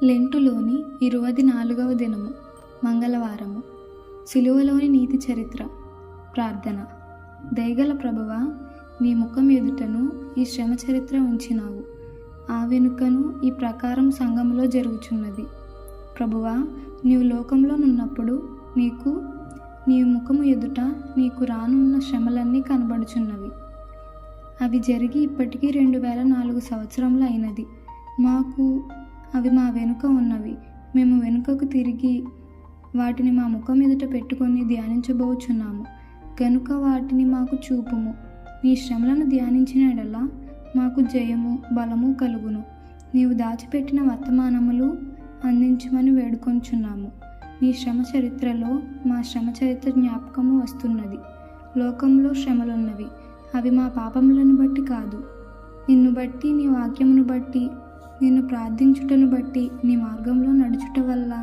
లెంటులోని 24వ దినము మంగళవారము. సిలువలోని నీతి చరిత్ర. ప్రార్థన. దయగల ప్రభువా, నీ ముఖం ఎదుటను ఈ శ్రమ చరిత్ర ఉంచినావు. ఆ వెనుకను ఈ ప్రకారం సంఘములో జరుగుచున్నది. ప్రభువా, నీవు లోకంలో నున్నప్పుడు నీ ముఖము ఎదుట నీకు రానున్న శ్రమలన్నీ కనబడుచున్నవి. అవి జరిగి ఇప్పటికీ 2004 సంవత్సరములు అయినది. అవి మా వెనుక ఉన్నవి. మేము వెనుకకు తిరిగి వాటిని మా ముఖం ఎదుట పెట్టుకొని ధ్యానించబోచున్నాము గనుక వాటిని మాకు చూపుము. నీ శ్రమలను ధ్యానించిన ఎడల మాకు జయము బలము కలుగును. నీవు దాచిపెట్టిన వర్తమానములు అందించమని వేడుకొంచున్నాము. నీ శ్రమ చరిత్రలో మా శ్రమ చరిత్ర జ్ఞాపకము వస్తున్నది. లోకంలో శ్రమలున్నవి. అవి మా పాపములను బట్టి కాదు, నిన్ను బట్టి, నీ వాక్యమును బట్టి, నిన్ను ప్రార్థించుటను బట్టి, నీ మార్గంలో నడుచుట వల్ల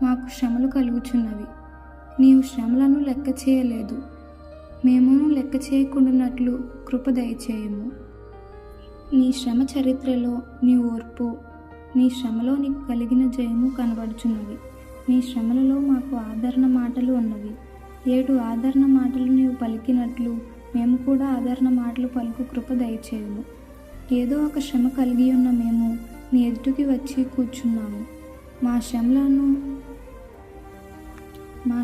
మాకు శ్రమలు కలుగుచున్నవి. నీవు శ్రమలను లెక్క చేయలేదు. మేమును లెక్క చేయకుండానట్లు కృప దయచేయము. నీ శ్రమ చరిత్రలో నీ ఓర్పు, నీ శ్రమలో నీకు కలిగిన జయము కనబడుచున్నవి. నీ శ్రమలలో మాకు ఆదరణ మాటలు ఉన్నవి. 7 ఆదరణ మాటలు నీవు పలికినట్లు మేము కూడా ఆదరణ మాటలు పలుకు కృప దయచేయము. ఏదో ఒక శ్రమ కలిగి ఉన్న మేము నీ ఎదుటికి వచ్చి కూర్చున్నాము. మా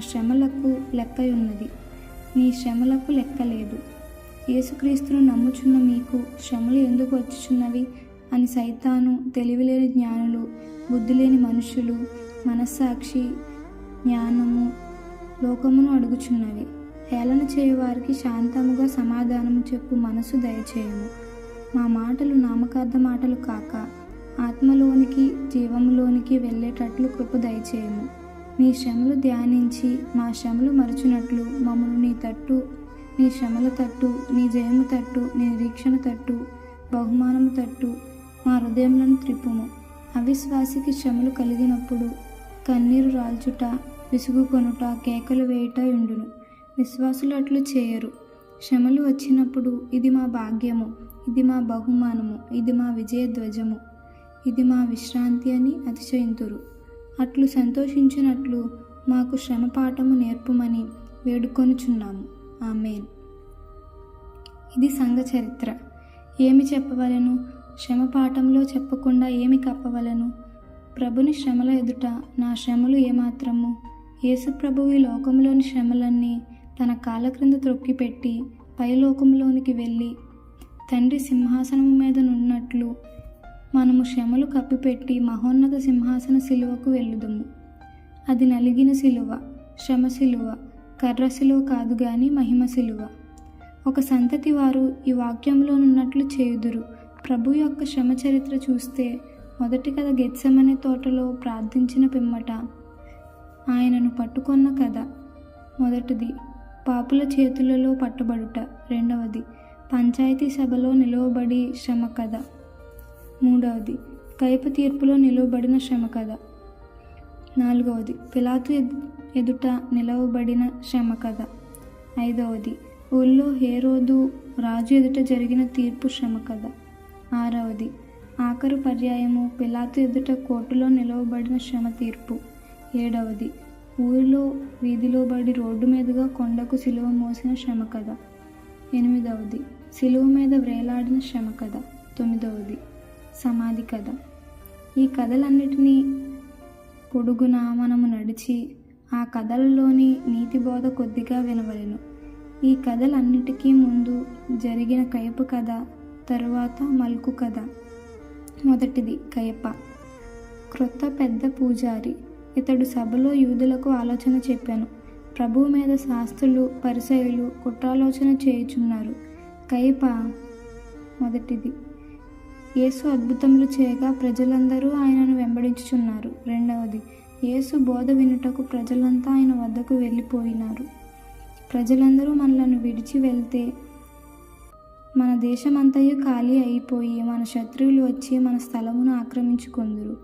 శ్రమలకు లెక్క ఉన్నది, నీ శ్రమలకు లెక్క లేదు. యేసుక్రీస్తును నమ్ముచున్న మీకు శ్రమలు ఎందుకు వచ్చుచున్నవి అని సైతాను, తెలివిలేని జ్ఞానులు, బుద్ధిలేని మనుషులు, మనస్సాక్షి, జ్ఞానము, లోకమును అడుగుచున్నవి. హేళన చేయువారికి శాంతముగా సమాధానము చెప్పు మనసు దయచేయము. మా మాటలు నామకార్థ మాటలు కాక ఆత్మలోనికి జీవములోనికి వెళ్ళేటట్లు కృప దయచేయము. నీ శ్రమలు ధ్యానించి మా శ్రమలు మరచునట్లు మమ్మను నీ శ్రమల తట్టు, నీ జయము తట్టు, నీ నిరీక్షణ తట్టు, బహుమానము తట్టు మా హృదయములను త్రిప్పుము. అవిశ్వాసికి శ్రమలు కలిగినప్పుడు కన్నీరు రాల్చుట, విసుగు కొనుట, కేకలు వేయుట ఉండును. విశ్వాసులు అట్లు చేయరు. శ్రమలు వచ్చినప్పుడు ఇది మా భాగ్యము, ఇది మా బహుమానము, ఇది మా విజయధ్వజము, ఇది మా విశ్రాంతి అని అతిశయింతురు. అట్లు సంతోషించినట్లు మాకు శ్రమ పాఠము నేర్పుమని వేడుకొనుచున్నాము. ఆమేన్. ఇది సంఘ చరిత్ర. ఏమి చెప్పవలెను? శ్రమ పాఠంలో చెప్పకుండా ఏమి కప్పవలెను? ప్రభుని శ్రమల ఎదుట నా శ్రమలు ఏమాత్రము? యేసు ప్రభువు ఈ లోకంలోని శ్రమలన్నీ తన కాళ్ళ క్రింద త్రొక్కిపెట్టి పైలోకంలోనికి వెళ్ళి తండ్రి సింహాసనము మీద నున్నట్లు మనము శ్రమలు కప్పిపెట్టి మహోన్నత సింహాసన శిలువకు వెళ్ళుదము. అది నలిగిన శిలువ, శ్రమ శిలువ, కర్ర శిలువ కాదు గాని మహిమ శిలువ. ఒక సంతతి వారు ఈ వాక్యంలోనున్నట్లు చేయుదురు. ప్రభు యొక్క శ్రమ చరిత్ర చూస్తే మొదటి కథ గెత్సెమనే తోటలో ప్రార్థించిన పిమ్మట ఆయనను పట్టుకొన్న కథ. మొదటిది పాపుల చేతులలో పట్టబడుట. రెండవది పంచాయతీ సభలో నిలువబడి శ్రమ కథ. మూడవది కయప తీర్పులో నిలువబడిన శ్రమ కథ. నాలుగవది పిలాతు ఎదుట నిలవబడిన శ్రమ కథ. ఐదవది ఊళ్ళో హేరోదు రాజు ఎదుట జరిగిన తీర్పు శ్రమ కథ. ఆరవది ఆఖరు పర్యాయము పిలాతు ఎదుట కోర్టులో నిలవబడిన శ్రమ తీర్పు. ఏడవది ఊరిలో వీధిలో బడి రోడ్డు మీదుగా కొండకు సిలువ మోసిన శ్రమ కథ. ఎనిమిదవది సిలువ మీద వ్రేలాడిన శ్రమ కథ. తొమ్మిదవది సమాధి కథ. ఈ కథలన్నిటినీ పొడుగునా మనము నడిచి ఆ కథలలోని నీతి బోధ కొద్దిగా వినవలెను. ఈ కథలన్నిటికీ ముందు జరిగిన కయప కథ, తరువాత మల్కు కథ. మొదటిది కయప. క్రొత్త పెద్ద పూజారి. ఇతడు సభలో యూదులకు ఆలోచన చెప్పాను. ప్రభువు మీద శాస్త్రులు, పరిసయ్యులు కుట్రాలోచన చేయుచున్నారు. కయప. మొదటిది యేసు అద్భుతములు చేయగా ప్రజలందరూ ఆయనను వెంబడించుచున్నారు. రెండవది యేసు బోధ వినుటకు ప్రజలంతా ఆయన వద్దకు వెళ్ళిపోయినారు. ప్రజలందరూ మనలను విడిచి వెళ్తే మన దేశమంతయు ఖాళీ అయిపోయి మన శత్రువులు వచ్చి మన స్థలమును ఆక్రమించుకొందురు,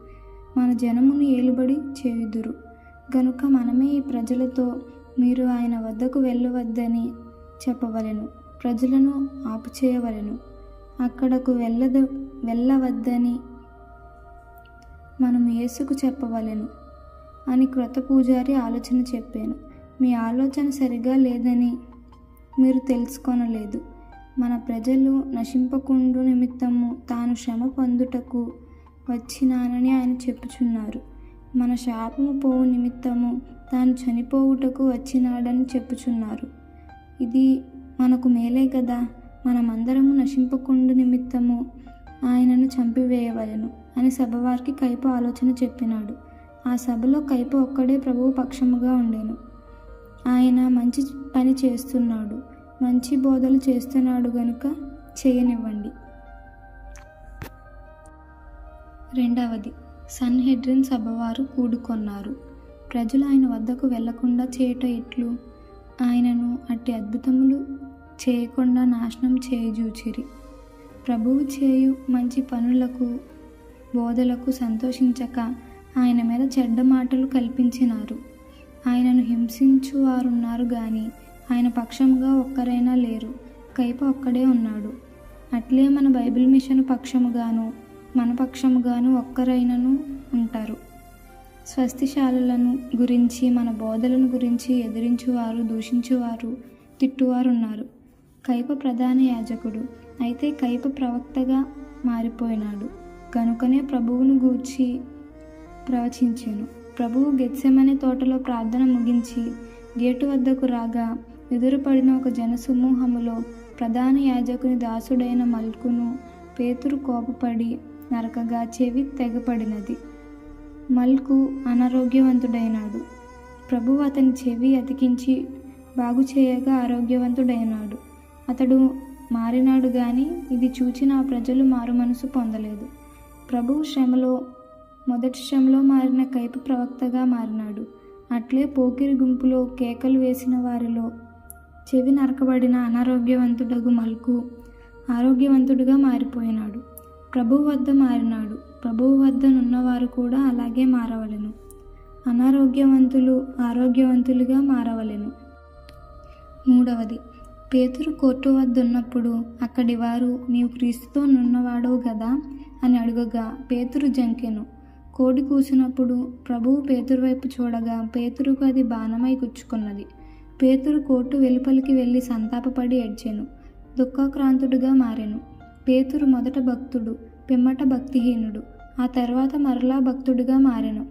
మన జనమును ఏలుబడి చేయుదురు. గనుక మనమే ఈ ప్రజలతో మీరు ఆయన వద్దకు వెళ్ళవద్దని చెప్పవలెను. ప్రజలను ఆపుచేయవలెను. అక్కడకు వెళ్ళవద్దని మనం యేసుకు చెప్పవలెను అని క్రొత్త పూజారి ఆలోచన చెప్పాను. మీ ఆలోచన సరిగా లేదని మీరు తెలుసుకొనలేదు. మన ప్రజలు నశింపకుండు నిమిత్తము తాను శ్రమ పొందుటకు వచ్చినానని ఆయన చెప్పుచున్నారు. మన శాపము పోవు నిమిత్తము తాను చనిపోవుటకు వచ్చినాడని చెప్పుచున్నారు. ఇది మనకు మేలే కదా. మనమందరము నశింపకుండు నిమిత్తము ఆయనను చంపివేయవలెను అని సభవారికి కైప ఆలోచన చెప్పినాడు. ఆ సభలో కైప ఒక్కడే ప్రభువు పక్షముగా ఉండెను. ఆయన మంచి పని చేస్తున్నాడు, మంచి బోధలు చేస్తున్నాడు గనుక చేయనివ్వండి. రెండవది, సన్హెడ్రిన్ సభవారు కూడుకొన్నారు. ప్రజలు ఆయన వద్దకు వెళ్లకుండా చేయుట ఎట్లు? ఆయనను అట్టి అద్భుతములు చేయకుండా నాశనం చేయజూచిరి. ప్రభువు చేయు మంచి పనులకు బోధలకు సంతోషించక ఆయన మీద చెడ్డ మాటలు కల్పించినారు. ఆయనను హింసించు వారున్నారు గాని ఆయన పక్షముగా ఒక్కరైనా లేరు. కైప ఒక్కడే ఉన్నాడు. అట్లే మన బైబిల్ మిషన్ పక్షముగాను మన పక్షముగాను ఒక్కరైనను ఉంటారు. స్వస్తిశాలలను గురించి మన బోధలను గురించి ఎదిరించువారు, దూషించువారు, తిట్టువారు ఉన్నారు. కైప ప్రధాన యాజకుడు, అయితే కైప ప్రవక్తగా మారిపోయినాడు కనుకనే ప్రభువును గూర్చి ప్రవచించెను. ప్రభువు గెత్సెమనే తోటలో ప్రార్థన ముగించి గేటు వద్దకు రాగా ఎదురుపడిన ఒక జనసమూహములో ప్రధాన యాజకుని దాసుడైన మల్కును పేతురు కోపపడి నరకగా చెవి తెగపడినది. మల్కు అనారోగ్యవంతుడైనాడు. ప్రభువు అతని చెవి అతికించి బాగు చేయగా ఆరోగ్యవంతుడైనాడు. అతడు మారినాడు గాని ఇది చూచిన ఆ ప్రజలు మారు మనసు పొందలేదు. ప్రభువు మొదటి శ్రమలో మారిన కైప ప్రవక్తగా మారినాడు. అట్లే పోకిరి గుంపులో కేకలు వేసిన వారిలో చెవి నరకబడిన అనారోగ్యవంతుడగు మల్కు ఆరోగ్యవంతుడుగా మారిపోయినాడు. ప్రభువు వద్ద మారినాడు. ప్రభువు వద్ద నున్నవారు కూడా అలాగే మారవలెను. అనారోగ్యవంతులు ఆరోగ్యవంతులుగా మారవలెను. మూడవది, పేతురు కోర్టు వద్ద ఉన్నప్పుడు అక్కడి వారు నీవు క్రీస్తుతో నున్నవాడవు గదా అని అడుగగా పేతురు జంకెను. కోడి కూసినప్పుడు ప్రభువు పేతురు వైపు చూడగా పేతురుకు అది బాణమై గుచ్చుకున్నది. పేతురు కోర్టు వెలుపలికి వెళ్ళి సంతాపపడి ఏడ్చెను, దుఃఖాక్రాంతుడుగా మారెను. పేతురు మొదట భక్తుడు, పిమ్మట భక్తిహీనుడు, ఆ తర్వాత మరలా భక్తుడిగా మారెను.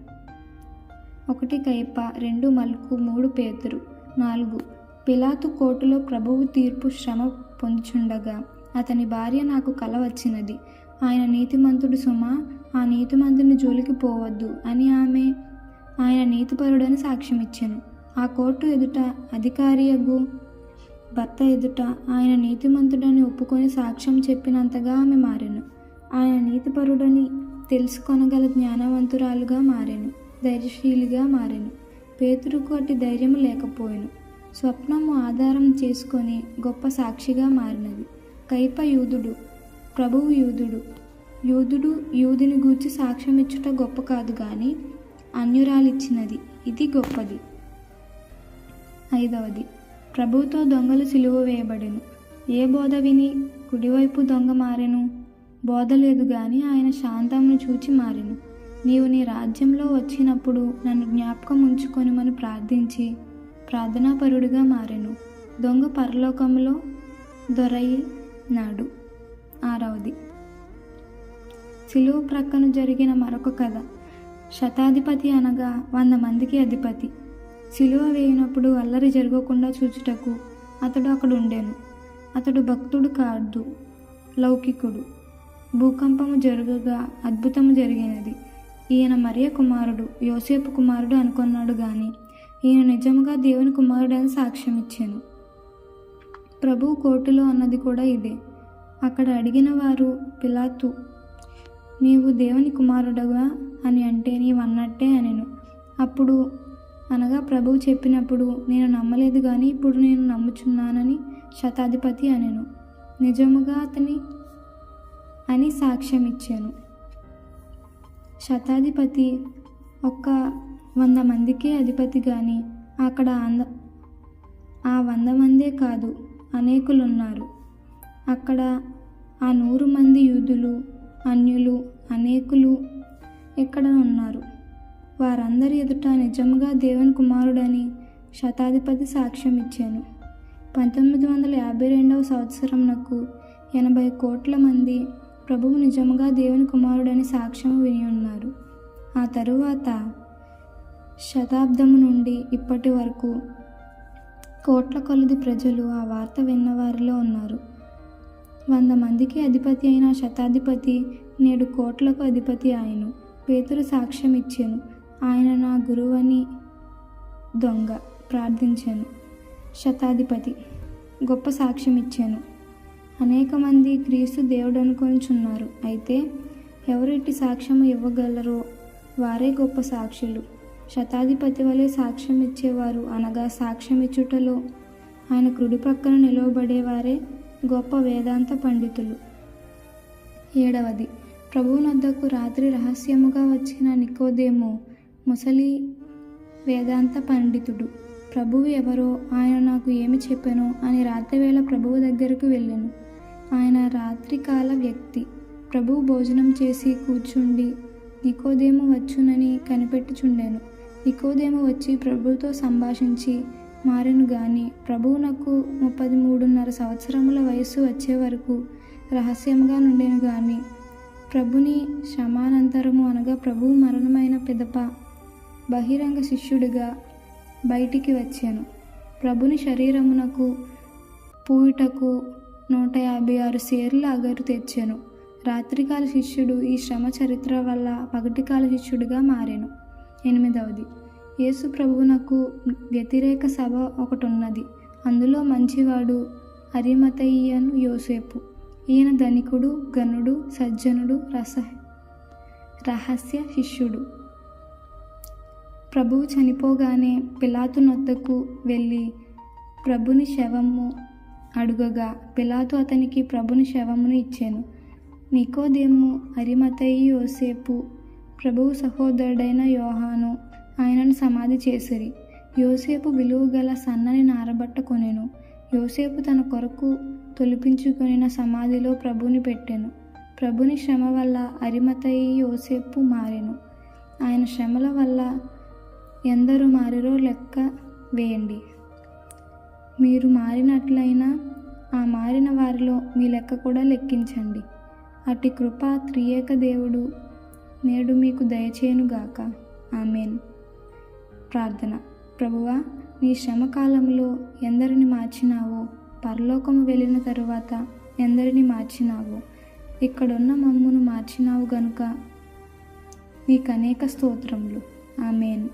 1 కైప, 2 మల్కు, 3 పేతురు. 4 పిలాతు కోర్టులో ప్రభువు తీర్పు శ్రమ పొందుచుండగా అతని భార్య నాకు కల వచ్చినది, ఆయన నీతిమంతుడు సుమా, ఆ నీతిమంతుని జోలికి పోవద్దు అని ఆమె ఆయన నీతిపరుడని సాక్ష్యమిచ్చెను. ఆ కోర్టు ఎదుట అధికారియగు భర్త ఎదుట ఆయన నీతిమంతుడని ఒప్పుకొని సాక్ష్యం చెప్పినంతగా ఆమె మారెను. ఆయన నీతిపరుడని తెలుసుకొనగల జ్ఞానవంతురాలుగా మారెను, ధైర్యశీలిగా మారెను. పేతురుకు అట్టి ధైర్యము లేకపోయెను. స్వప్నము ఆధారం చేసుకొని గొప్ప సాక్షిగా మారినది. కైప యూదుడు, ప్రభువు యూదుడు. యూదుడు యూదుని గూర్చి సాక్ష్యం ఇచ్చుట గొప్ప కాదు గాని అన్యురాలిచ్చినది, ఇది గొప్పది. 5వది, ప్రభువుతో దొంగలు సిలువ వేయబడెను. ఏ బోధ విని కుడివైపు దొంగ మారెను? బోధ లేదు గాని ఆయన శాంతమును చూచి మారెను. నీవు నీ రాజ్యంలో వచ్చినప్పుడు నన్ను జ్ఞాపకం ఉంచుకొనుమని ప్రార్థించి ప్రార్థనాపరుడిగా మారెను. దొంగ పరలోకములో దొరైనాడు. 6వది, సిలువ ప్రక్కన జరిగిన మరొక కథ. శతాధిపతి అనగా 100 మందికి అధిపతి. సిలువ వేయినప్పుడు అల్లరి జరగకుండా చూచుటకు అతడు అక్కడ ఉండెను. అతడు భక్తుడు కాదు, లౌకికుడు. భూకంపము జరగగా అద్భుతము జరిగినది. ఈయన మరియ కుమారుడు, యోసేపు కుమారుడు అనుకున్నాడు గాని ఈయన నిజముగా దేవుని కుమారుడని సాక్ష్యం ఇచ్చాను. ప్రభువు కోర్టులో అన్నది కూడా ఇదే. అక్కడ అడిగిన వారు పిలాతు, నీవు దేవుని కుమారుడగా అని అంటే నీవన్నట్టే అనెను. అప్పుడు అనగా ప్రభువు చెప్పినప్పుడు నేను నమ్మలేదు కానీ ఇప్పుడు నేను నమ్ముచున్నానని శతాధిపతి అనెను. నిజముగా అతని అని సాక్ష్యం ఇచ్చాను. శతాధిపతి 100 మందికే అధిపతి కానీ అక్కడ ఆ 100 మందే కాదు, అనేకులున్నారు. అక్కడ ఆ 100 మంది యూదులు, అన్యులు, అనేకులు ఇక్కడ ఉన్నారు. వారందరి ఎదుట నిజంగా దేవుని కుమారుడని శతాధిపతి సాక్ష్యం ఇచ్చాను. 1952వ సంవత్సరంనకు 80 కోట్ల మంది ప్రభువు నిజంగా దేవుని కుమారుడని సాక్ష్యం విని ఉన్నారు. ఆ తరువాత శతాబ్దము నుండి ఇప్పటి వరకు కోట్ల కొలది ప్రజలు ఆ వార్త విన్నవారిలో ఉన్నారు. 100 మందికి అధిపతి అయిన శతాధిపతి నేడు కోట్లకు అధిపతి ఆయను. పేతురు సాక్ష్యం ఇచ్చాను, ఆయన నా గురువని. దొంగ ప్రార్థించాను. శతాధిపతి గొప్ప సాక్ష్యం ఇచ్చాను. అనేక మంది క్రీస్తు దేవుడు అనుకొనిచున్నారు. అయితే ఎవరు ఇట్టి సాక్ష్యం ఇవ్వగలరో వారే గొప్ప సాక్షులు. శతాధిపతి వలె సాక్ష్యం ఇచ్చేవారు, అనగా సాక్ష్యం ఇచ్చుటలో ఆయన కుడి ప్రక్కన నిలవబడేవారే గొప్ప వేదాంత పండితులు. 7వది, ప్రభువునొద్దకు రాత్రి రహస్యముగా వచ్చిన నికోదేము ముసలి వేదాంత పండితుడు. ప్రభువు ఎవరో, ఆయన నాకు ఏమి చెప్పెనో అని రాత్రివేళ ప్రభువు దగ్గరకు వెళ్ళాను. ఆయన రాత్రికాల వ్యక్తి. ప్రభువు భోజనం చేసి కూర్చుండి నికోదేము వచ్చునని కనిపెట్టుచుండెను. నికోదేము వచ్చి ప్రభువుతో సంభాషించి మారెను గాని ప్రభువునకు 33.5 సంవత్సరముల వయస్సు వచ్చే వరకు రహస్యంగా నుండెను గాని ప్రభుని శ్రమానంతరము, అనగా ప్రభువు మరణమైన పిదప బహిరంగ శిష్యుడిగా బయటికి వచ్చాను. ప్రభుని శరీరమునకు పూయుటకు 156 సేర్ల అగరు తెచ్చాను. రాత్రికాల శిష్యుడు ఈ శ్రమ చరిత్ర వల్ల పగటికాల శిష్యుడిగా మారాను. 8వది, యేసు ప్రభువునకు వ్యతిరేక సభ ఒకటున్నది. అందులో మంచివాడు అరిమతయియను యోసేపు. ఈయన ధనికుడు, ఘనుడు, సజ్జనుడు, రహస్య శిష్యుడు. ప్రభువు చనిపోగానే పిలాతు నొద్దకు వెళ్ళి ప్రభుని శవము అడుగగా పిలాతు అతనికి ప్రభుని శవమును ఇచ్చాను. నికోదేము, అరిమతయి యోసేపు, ప్రభువు సహోదరుడైన యోహాను ఆయనను సమాధి చేసిరి. యోసేపు విలువ గల సన్నని నారబట్ట కొనెను. యోసేపు తన కొరకు తొలిపించుకొనిన సమాధిలో ప్రభుని పెట్టెను. ప్రభుని శ్రమ వల్ల అరిమతయి యోసేపు మారెను. ఆయన శ్రమల వల్ల ఎందరు మారిరో లెక్క వేయండి. మీరు మారినట్లయినా ఆ మారిన వారిలో మీ లెక్క కూడా లెక్కించండి. అట్టి కృప త్రియేక దేవుడు నేడు మీకు దయచేయునుగాక. ఆమేన్. ప్రార్థన. ప్రభువా, నీ శ్రమకాలంలో ఎందరిని మార్చినావో, పరలోకము వెళ్ళిన తరువాత ఎందరిని మార్చినావో, ఇక్కడున్న మమ్మును మార్చినావు గనుక నీకు అనేక స్తోత్రములు. ఆమేన్.